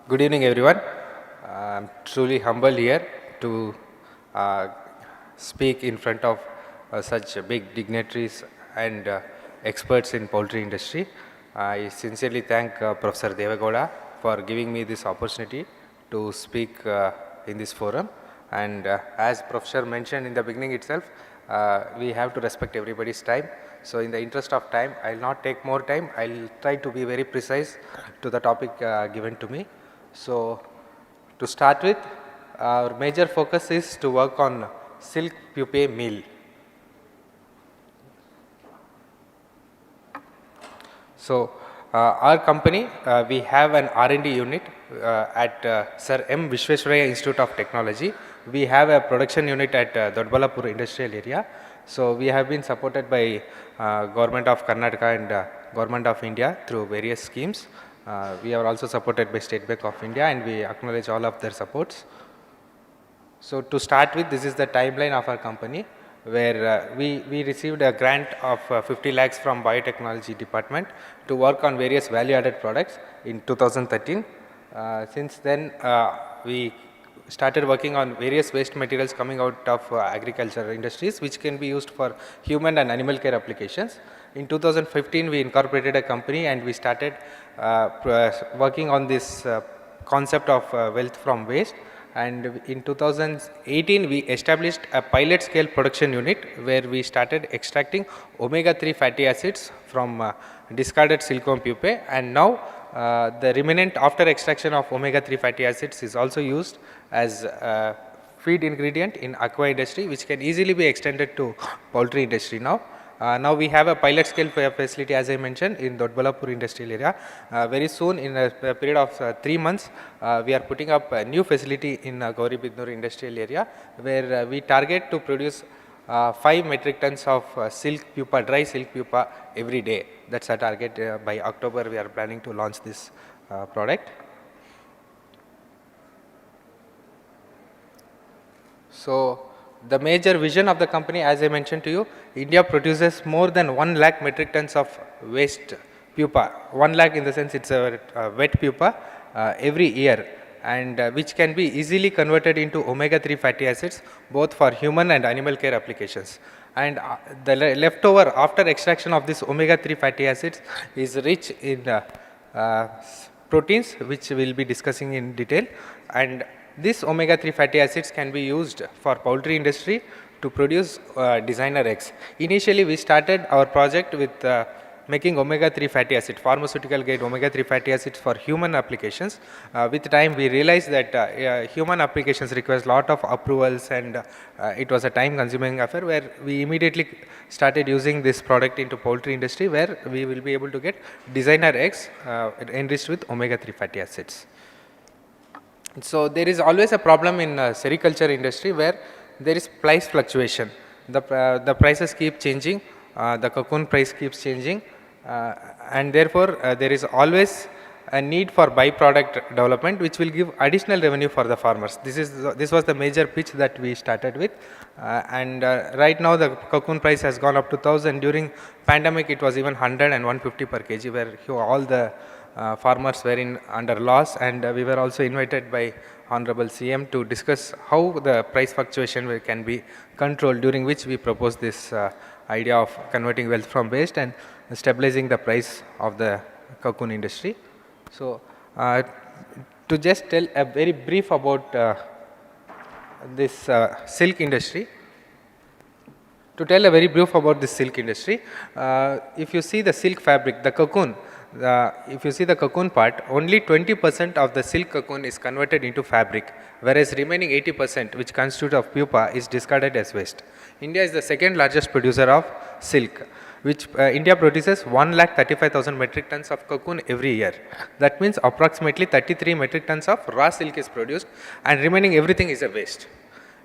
Good evening, everyone. I'm truly humble here to uh, speak in front of such big dignitaries and experts in poultry industry. I sincerely thank Professor Devagoda for giving me this opportunity to speak in this forum. And as Professor mentioned in the beginning itself, we have to respect everybody's time. So in the interest of time, I'll not take more time. I'll try to be very precise to the topic given to me. So to start with, our major focus is to work on silk pupae meal. So our company, we have an R&D unit at Sir M. Vishwesvaraya Institute of Technology. We have a production unit at Dodbalapur industrial area. So we have been supported by Government of Karnataka and Government of India through various schemes. We are also supported by State Bank of India, and we acknowledge all of their supports. So to start with, this is the timeline of our company, where we received a grant of 50 lakhs from biotechnology department to work on various value added products in 2013. Since then, we started working on various waste materials coming out of agriculture industries, which can be used for human and animal care applications. In 2015, we incorporated a company and we started working on this concept of wealth from waste. And in 2018, we established a pilot scale production unit where we started extracting omega-3 fatty acids from discarded Silkworm Pupae, and now the remnant after extraction of omega-3 fatty acids is also used as a feed ingredient in aqua industry, which can easily be extended to poultry industry now. Now we have a pilot scale facility, as I mentioned, in Dodbalapur industrial area. Very soon, in a period of 3 months, we are putting up a new facility in Gauribidnur industrial area, where we target to produce 5 metric tons of silk pupa, dry silk pupa every day. That's our target. By October, we are planning to launch this product. So the major vision of the company, as I mentioned to you, India produces more than 1 lakh metric tons of waste pupa. 1 lakh in the sense it's a wet pupa every year, and which can be easily converted into omega-3 fatty acids both for human and animal care applications. And the leftover after extraction of this omega-3 fatty acids is rich in proteins, which we will be discussing in detail. And this omega-3 fatty acids can be used for poultry industry to produce designer eggs. Initially, we started our project with making omega-3 fatty acid, pharmaceutical grade omega-3 fatty acids for human applications. With time, we realized that human applications requires lot of approvals, and it was a time-consuming affair, where we immediately started using this product into poultry industry, where we will be able to get designer eggs enriched with omega-3 fatty acids. So there is always a problem in sericulture industry where there is price fluctuation. The prices keep changing, the cocoon price keeps changing, and therefore there is always a need for byproduct development, which will give additional revenue for the farmers. This was the major pitch that we started with, and right now the cocoon price has gone up to 1,000. During pandemic, it was even 100 and 150 per kg, where all the farmers were under loss, and we were also invited by Honorable CM to discuss how the price fluctuation can be controlled, during which we proposed this idea of converting wealth from waste and stabilizing the price of the cocoon industry. So to just tell a very brief about this silk industry, if you see the silk fabric, the cocoon, if you see the cocoon part, only 20% of the silk cocoon is converted into fabric, whereas remaining 80%, which constitute of pupa, is discarded as waste. India is the second largest producer of silk, which India produces 1,35,000 metric tons of cocoon every year. That means approximately 33 metric tons of raw silk is produced, and remaining everything is a waste.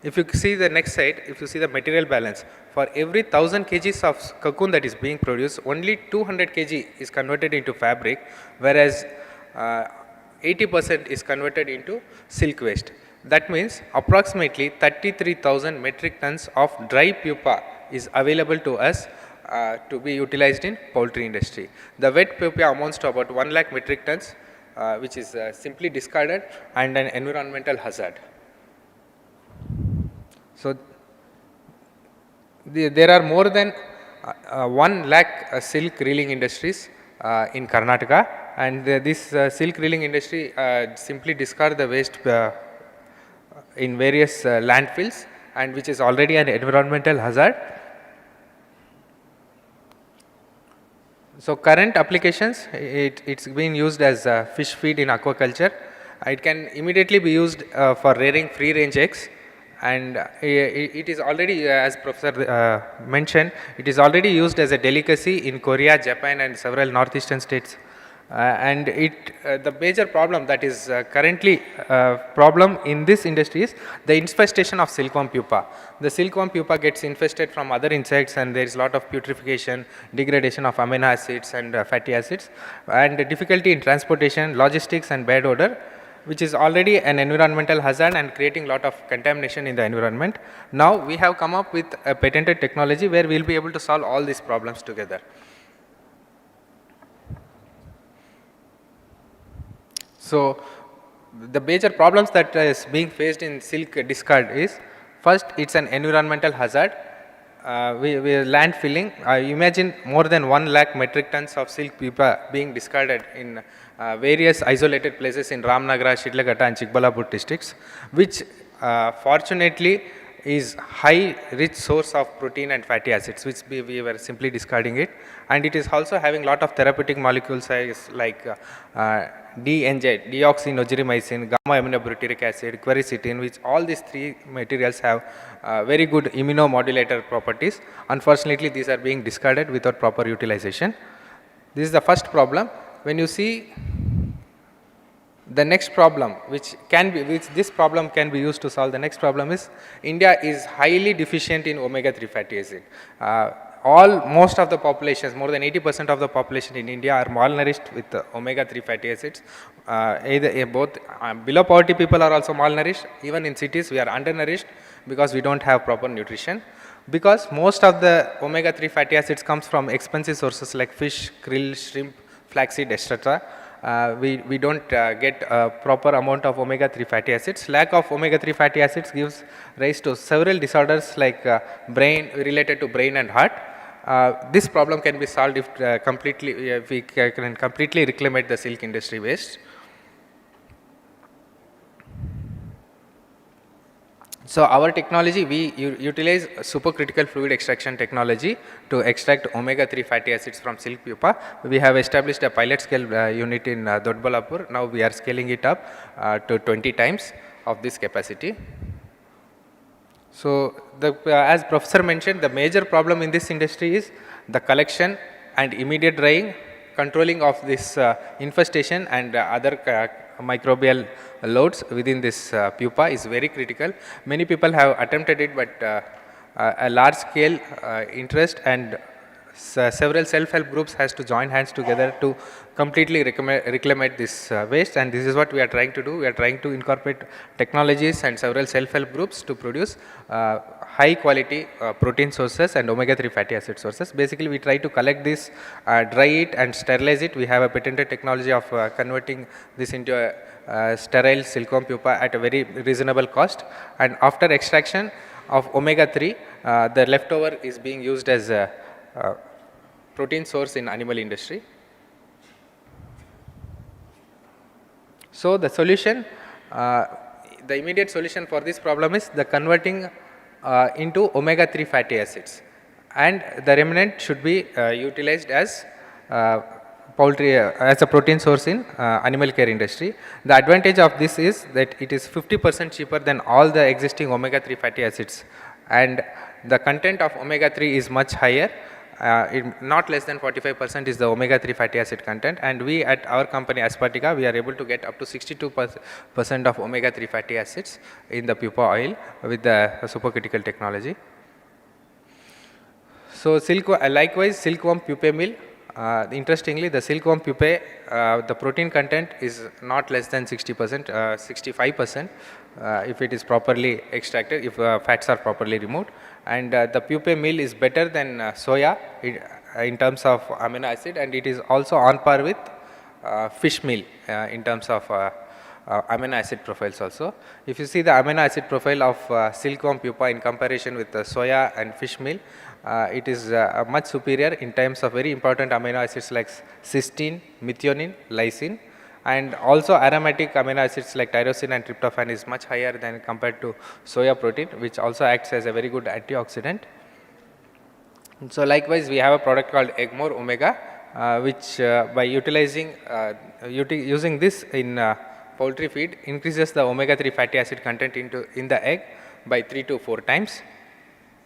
If you see the next slide, if you see the material balance, for every 1,000 kgs of cocoon that is being produced, only 200 kg is converted into fabric, whereas 80% is converted into silk waste. That means approximately 33,000 metric tons of dry pupa is available to us to be utilized in poultry industry. The wet pupa amounts to about 1 lakh metric tons, which is simply discarded and an environmental hazard. So there are more than 1 lakh silk reeling industries in Karnataka, and this silk reeling industry simply discard the waste in various landfills, and which is already an environmental hazard. So current applications, it's being used as fish feed in aquaculture. It can immediately be used for rearing free range eggs, and it is already, as Professor mentioned, it is already used as a delicacy in Korea, Japan, and several northeastern states. And the major problem that is currently problem in this industry is the infestation of silkworm pupa. The silkworm pupa gets infested from other insects, and there is a lot of putrefaction, degradation of amino acids and fatty acids, and difficulty in transportation, logistics, and bad odor, which is already an environmental hazard and creating a lot of contamination in the environment. Now we have come up with a patented technology where we will be able to solve all these problems together. So the major problems that is being faced in silk discard is, first, it's an environmental hazard. We are land filling. Imagine more than 1 lakh metric tons of silk pupa being discarded in various isolated places in Ramnagara, Shidlaghatta, and Chikbalapur districts, which fortunately is high rich source of protein and fatty acids, which we were simply discarding it, and it is also having lot of therapeutic molecules like DNZ, deoxynitromycin, gamma aminobutyric acid, quercetin, which all these three materials have very good immunomodulator properties. Unfortunately, these are being discarded without proper utilization. This is the first problem. When you see the next problem, which this problem can be used to solve the next problem, is India is highly deficient in omega-3 fatty acid. Most of the populations, more than 80% of the population in India are malnourished with omega-3 fatty acids. Both below poverty people are also malnourished. Even in cities, we are undernourished because we don't have proper nutrition. Because most of the omega-3 fatty acids comes from expensive sources like fish, krill, shrimp, flaxseed, etc. We don't get a proper amount of omega-3 fatty acids. Lack of omega-3 fatty acids gives rise to several disorders like related to brain and heart. This problem can be solved if we can completely reclaim the silk industry waste. So our technology, we utilize supercritical fluid extraction technology to extract omega-3 fatty acids from silk pupa. We have established a pilot scale unit in Dodbalapur. Now we are scaling it up to 20 times of this capacity. So as Professor mentioned, the major problem in this industry is the collection and immediate drying, controlling of this infestation and other microbial loads within this pupa is very critical. Many people have attempted it, but a large scale interest and several self-help groups has to join hands together to completely reclaim this waste, and this is what we are trying to do. We are trying to incorporate technologies and several self-help groups to produce high quality protein sources and omega-3 fatty acid sources. Basically, we try to collect this, dry it and sterilize it. We have a patented technology of converting this into a sterile silkworm pupa at a very reasonable cost, and after extraction of omega-3, the leftover is being used as a protein source in animal industry. So the solution, the immediate solution for this problem is the converting into omega-3 fatty acids, and the remnant should be utilized as poultry as a protein source in animal care industry. The advantage of this is that it is 50% cheaper than all the existing omega-3 fatty acids, and the content of omega-3 is much higher. Not less than 45% is the omega-3 fatty acid content, and we at our company Aspartica, we are able to get up to 62% of omega-3 fatty acids in the pupa oil with the supercritical technology. So likewise silkworm pupae meal, interestingly the silkworm pupae, the protein content is not less than 60%, 65% if it is properly extracted, if fats are properly removed, and the pupae meal is better than soya in terms of amino acid, and it is also on par with fish meal in terms of amino acid profiles also. If you see the amino acid profile of Silkworm Pupae in comparison with soya and fish meal, it is much superior in terms of very important amino acids like cysteine, methionine, lysine, and also aromatic amino acids like tyrosine and tryptophan is much higher than compared to soya protein, which also acts as a very good antioxidant. So likewise, we have a product called Eggmore Omega, which by utilizing using this in poultry feed increases the omega-3 fatty acid content in the egg by 3 to 4 times.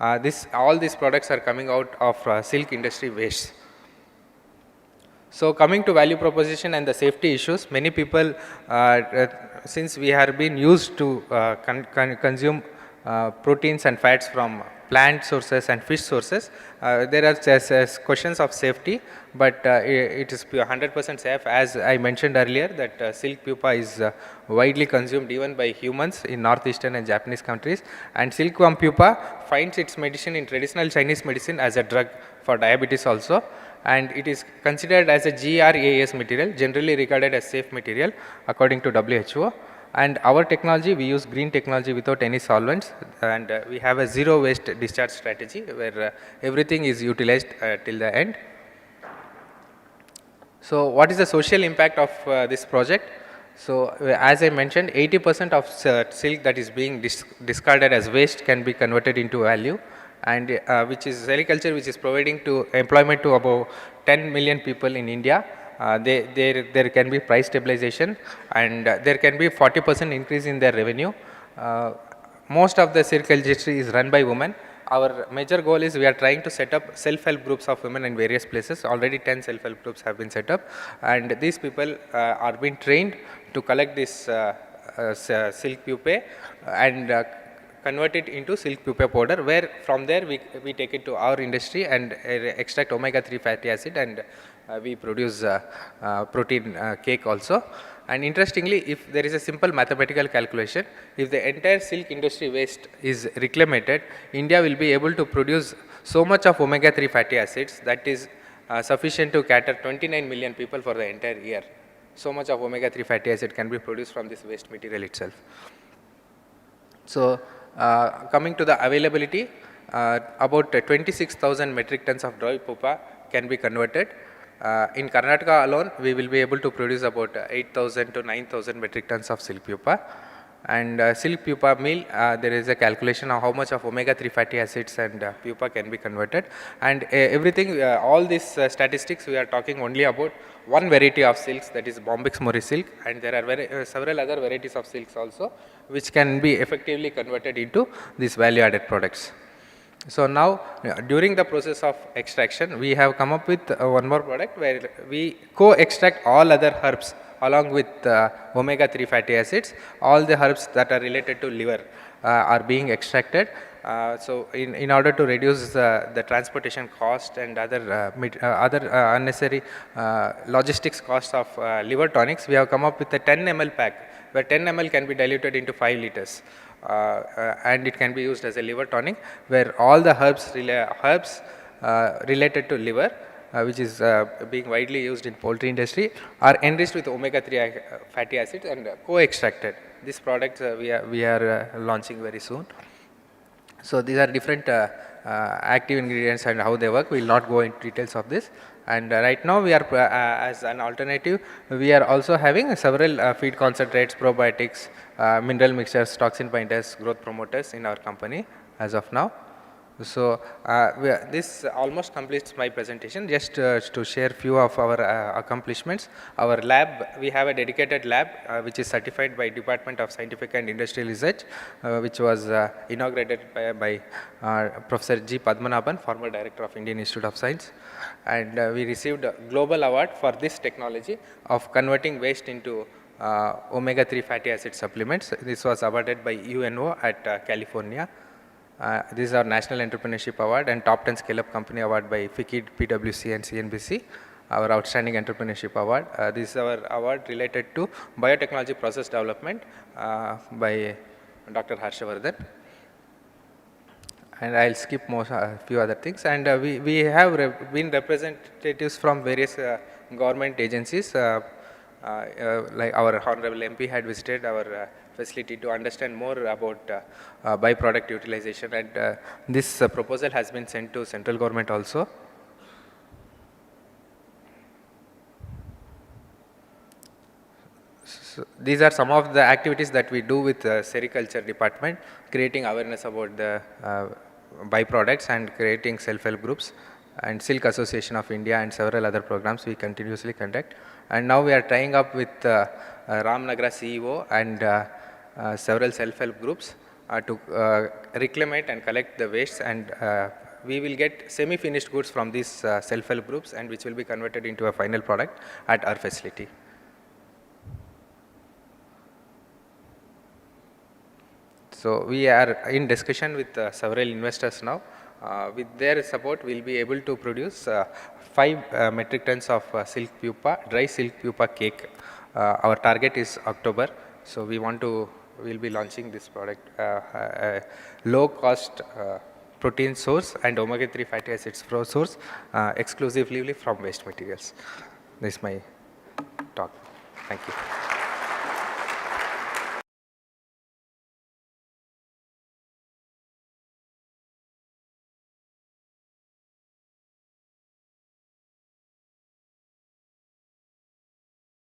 All these products are coming out of silk industry waste. So coming to value proposition and the safety issues, many people, since we have been used to consume proteins and fats from plant sources and fish sources, there are questions of safety, but it is 100% safe. As I mentioned earlier, that silk pupa is widely consumed even by humans in northeastern and Japanese countries, and silkworm pupa finds its medicine in traditional Chinese medicine as a drug for diabetes also, and it is considered as a GRAS material, generally regarded as safe material according to WHO. And our technology, we use green technology without any solvents, and we have a zero waste discharge strategy where everything is utilized till the end. So what is the social impact of this project? So as I mentioned, 80% of silk that is being discarded as waste can be converted into value, and which is sericulture, which is providing to employment to about 10 million people in India. There can be price stabilization, and there can be 40% increase in their revenue. Most of the sericulture is run by women. Our major goal is we are trying to set up self-help groups of women in various places. Already 10 self-help groups have been set up, and these people are being trained to collect this silk pupae and convert it into silk pupae powder, where from there we take it to our industry and extract omega-3 fatty acid, and we produce protein cake also. And interestingly, if there is a simple mathematical calculation, if the entire silk industry waste is reclaimed, India will be able to produce so much of omega-3 fatty acids that is sufficient to cater 29 million people for the entire year. So much of omega-3 fatty acid can be produced from this waste material itself. So coming to the availability, about 26,000 metric tons of dry pupa can be converted. In Karnataka alone, we will be able to produce about 8,000 to 9,000 metric tons of silk pupa. And silk pupa meal, there is a calculation of how much of omega-3 fatty acids and pupa can be converted. And everything, all these statistics, we are talking only about one variety of silks, that is Bombyx mori silk, and there are several other varieties of silks also, which can be effectively converted into these value-added products. So now, during the process of extraction, we have come up with one more product where we co-extract all other herbs along with omega-3 fatty acids. All the herbs that are related to liver are being extracted. So in order to reduce the transportation cost and other unnecessary logistics costs of liver tonics, we have come up with a 10 ml pack where 10 ml can be diluted into 5 liters. And it can be used as a liver tonic, where all the herbs related to liver, which is being widely used in poultry industry, are enriched with omega-3 fatty acids and co-extracted. This product we are launching very soon. So these are different active ingredients and how they work. We will not go into details of this. And right now we are, as an alternative, we are also having several feed concentrates, probiotics, mineral mixtures, toxin binders, growth promoters in our company as of now. So this almost completes my presentation. Just to share few of our accomplishments. Our lab, we have a dedicated lab which is certified by Department of Scientific and Industrial Research, which was inaugurated by Professor G. Padmanabhan, former Director of Indian Institute of Science, and we received a global award for this technology of converting waste into omega-3 fatty acid supplements. This was awarded by UNO at California. This is our National Entrepreneurship Award and Top 10 Scale-Up Company Award by FICID, PwC and CNBC, our Outstanding Entrepreneurship Award. This is our award related to biotechnology process development by Dr. Harshavardhan. And I will skip a few other things. And we have been representatives from various government agencies. like our Honorable MP had visited our facility to understand more about byproduct utilization, and this proposal has been sent to central government also. So these are some of the activities that we do with the sericulture department, creating awareness about the byproducts and creating self-help groups, and Silk Association of India and several other programs we continuously conduct. And now we are tying up with Ramnagra CEO and several self-help groups to reclaim and collect the wastes, and we will get semi-finished goods from these self-help groups, and which will be converted into a final product at our facility. So we are in discussion with several investors now. With their support, we will be able to produce 5 metric tons of silk pupa, dry silk pupa cake. Our target is October. So we will be launching this product, low cost protein source and omega-3 fatty acids source exclusively from waste materials. This is my talk. Thank you.